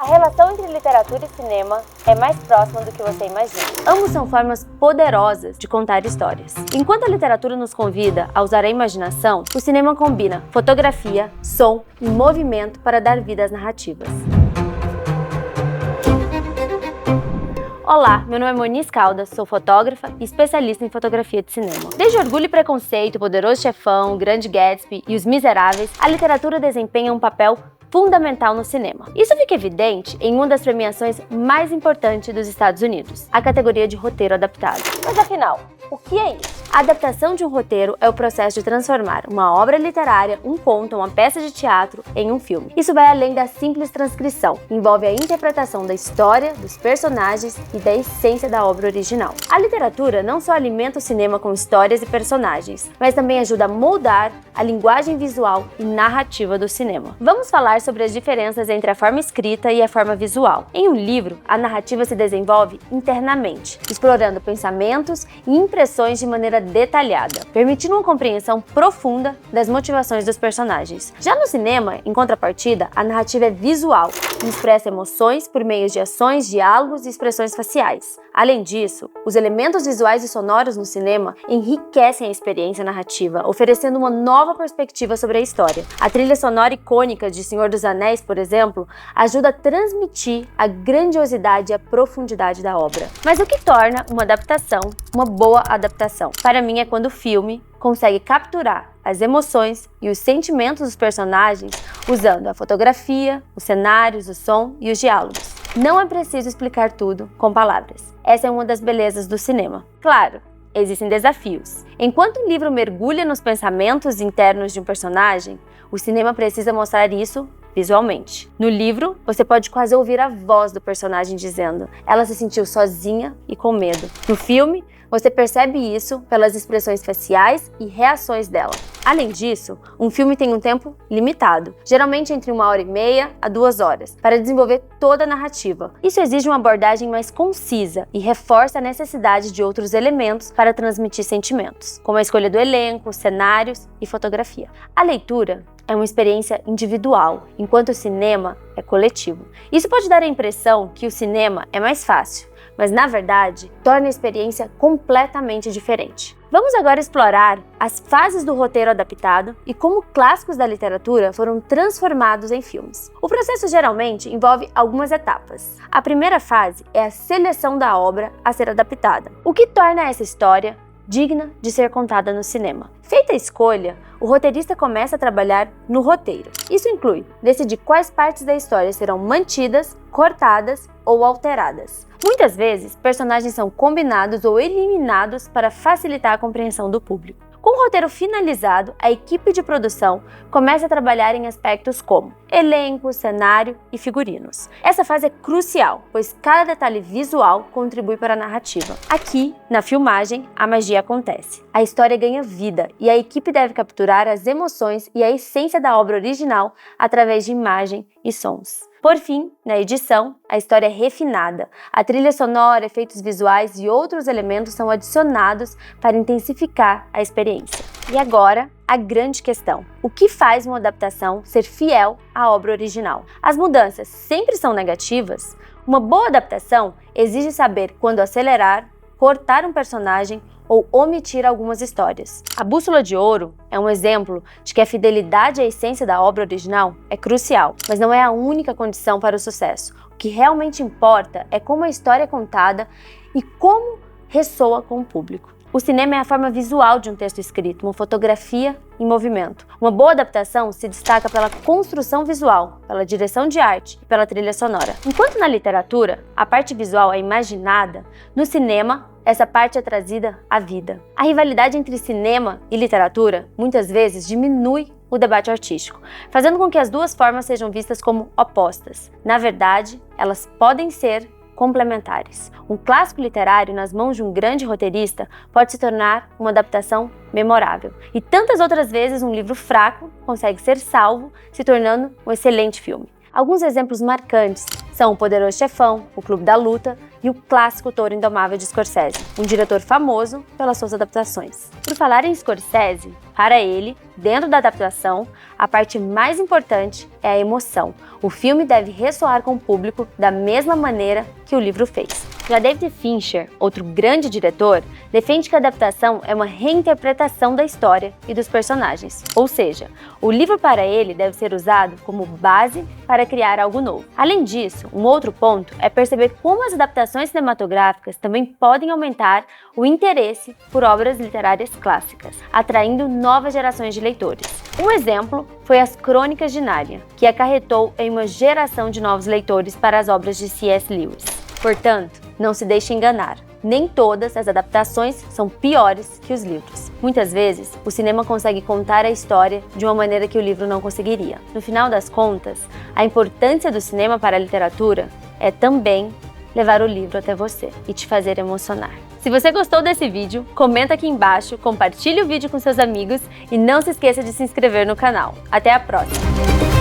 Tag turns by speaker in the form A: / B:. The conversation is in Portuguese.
A: A relação entre literatura e cinema é mais próxima do que você imagina. Ambos são formas poderosas de contar histórias. Enquanto a literatura nos convida a usar a imaginação, o cinema combina fotografia, som e movimento para dar vida às narrativas. Olá, meu nome é Moniz Caldas, sou fotógrafa e especialista em fotografia de cinema. Desde Orgulho e Preconceito, Poderoso Chefão, O Grande Gatsby e Os Miseráveis, a literatura desempenha um papel fundamental no cinema. Isso fica evidente em uma das premiações mais importantes dos Estados Unidos, a categoria de roteiro adaptado. Mas afinal, o que é isso? A adaptação de um roteiro é o processo de transformar uma obra literária, um conto, uma peça de teatro em um filme. Isso vai além da simples transcrição, envolve a interpretação da história, dos personagens e da essência da obra original. A literatura não só alimenta o cinema com histórias e personagens, mas também ajuda a moldar a linguagem visual e narrativa do cinema. Vamos falar sobre as diferenças entre a forma escrita e a forma visual. Em um livro, a narrativa se desenvolve internamente, explorando pensamentos e impressões de maneira detalhada, permitindo uma compreensão profunda das motivações dos personagens. Já no cinema, em contrapartida, a narrativa é visual e expressa emoções por meio de ações, diálogos e expressões faciais. Além disso, os elementos visuais e sonoros no cinema enriquecem a experiência narrativa, oferecendo uma nova perspectiva sobre a história. A trilha sonora icônica de Senhor dos Anéis, por exemplo, ajuda a transmitir a grandiosidade e a profundidade da obra. Mas o que torna uma adaptação uma boa adaptação? Para mim, é quando o filme consegue capturar as emoções e os sentimentos dos personagens usando a fotografia, os cenários, o som e os diálogos. Não é preciso explicar tudo com palavras. Essa é uma das belezas do cinema. Claro, existem desafios. Enquanto um livro mergulha nos pensamentos internos de um personagem, o cinema precisa mostrar isso visualmente. No livro, você pode quase ouvir a voz do personagem dizendo: ela se sentiu sozinha e com medo. No filme, você percebe isso pelas expressões faciais e reações dela. Além disso, um filme tem um tempo limitado, geralmente entre 1h30 a 2 horas, para desenvolver toda a narrativa. Isso exige uma abordagem mais concisa e reforça a necessidade de outros elementos para transmitir sentimentos, como a escolha do elenco, cenários e fotografia. A leitura é uma experiência individual, enquanto o cinema é coletivo. Isso pode dar a impressão que o cinema é mais fácil, mas na verdade torna a experiência completamente diferente. Vamos agora explorar as fases do roteiro adaptado e como clássicos da literatura foram transformados em filmes. O processo geralmente envolve algumas etapas. A primeira fase é a seleção da obra a ser adaptada, o que torna essa história digna de ser contada no cinema. Feita a escolha, o roteirista começa a trabalhar no roteiro. Isso inclui decidir quais partes da história serão mantidas, cortadas ou alteradas. Muitas vezes, personagens são combinados ou eliminados para facilitar a compreensão do público. Com o roteiro finalizado, a equipe de produção começa a trabalhar em aspectos como elenco, cenário e figurinos. Essa fase é crucial, pois cada detalhe visual contribui para a narrativa. Aqui, na filmagem, a magia acontece. A história ganha vida e a equipe deve capturar as emoções e a essência da obra original através de imagem e sons. Por fim, na edição, a história é refinada. A trilha sonora, efeitos visuais e outros elementos são adicionados para intensificar a experiência. E agora, a grande questão: o que faz uma adaptação ser fiel à obra original? As mudanças sempre são negativas? Uma boa adaptação exige saber quando acelerar, cortar um personagem ou omitir algumas histórias. A Bússola de Ouro é um exemplo de que a fidelidade à essência da obra original é crucial, mas não é a única condição para o sucesso. O que realmente importa é como a história é contada e como ressoa com o público. O cinema é a forma visual de um texto escrito, uma fotografia em movimento. Uma boa adaptação se destaca pela construção visual, pela direção de arte e pela trilha sonora. Enquanto na literatura, a parte visual é imaginada, no cinema, essa parte é trazida à vida. A rivalidade entre cinema e literatura, muitas vezes, diminui o debate artístico, fazendo com que as duas formas sejam vistas como opostas. Na verdade, elas podem ser complementares. Um clássico literário nas mãos de um grande roteirista pode se tornar uma adaptação memorável. E tantas outras vezes um livro fraco consegue ser salvo, se tornando um excelente filme. Alguns exemplos marcantes são O Poderoso Chefão, O Clube da Luta e o clássico Toro Indomável de Scorsese, um diretor famoso pelas suas adaptações. Por falar em Scorsese, para ele, dentro da adaptação, a parte mais importante é a emoção. O filme deve ressoar com o público da mesma maneira que o livro fez. Já David Fincher, outro grande diretor, defende que a adaptação é uma reinterpretação da história e dos personagens. Ou seja, o livro para ele deve ser usado como base para criar algo novo. Além disso, um outro ponto é perceber como as adaptações cinematográficas também podem aumentar o interesse por obras literárias clássicas, atraindo novas gerações de leitores. Um exemplo foi as Crônicas de Nárnia, que acarretou em uma geração de novos leitores para as obras de C.S. Lewis. Portanto, não se deixe enganar. Nem todas as adaptações são piores que os livros. Muitas vezes, o cinema consegue contar a história de uma maneira que o livro não conseguiria. No final das contas, a importância do cinema para a literatura é também levar o livro até você e te fazer emocionar. Se você gostou desse vídeo, comenta aqui embaixo, compartilhe o vídeo com seus amigos e não se esqueça de se inscrever no canal. Até a próxima!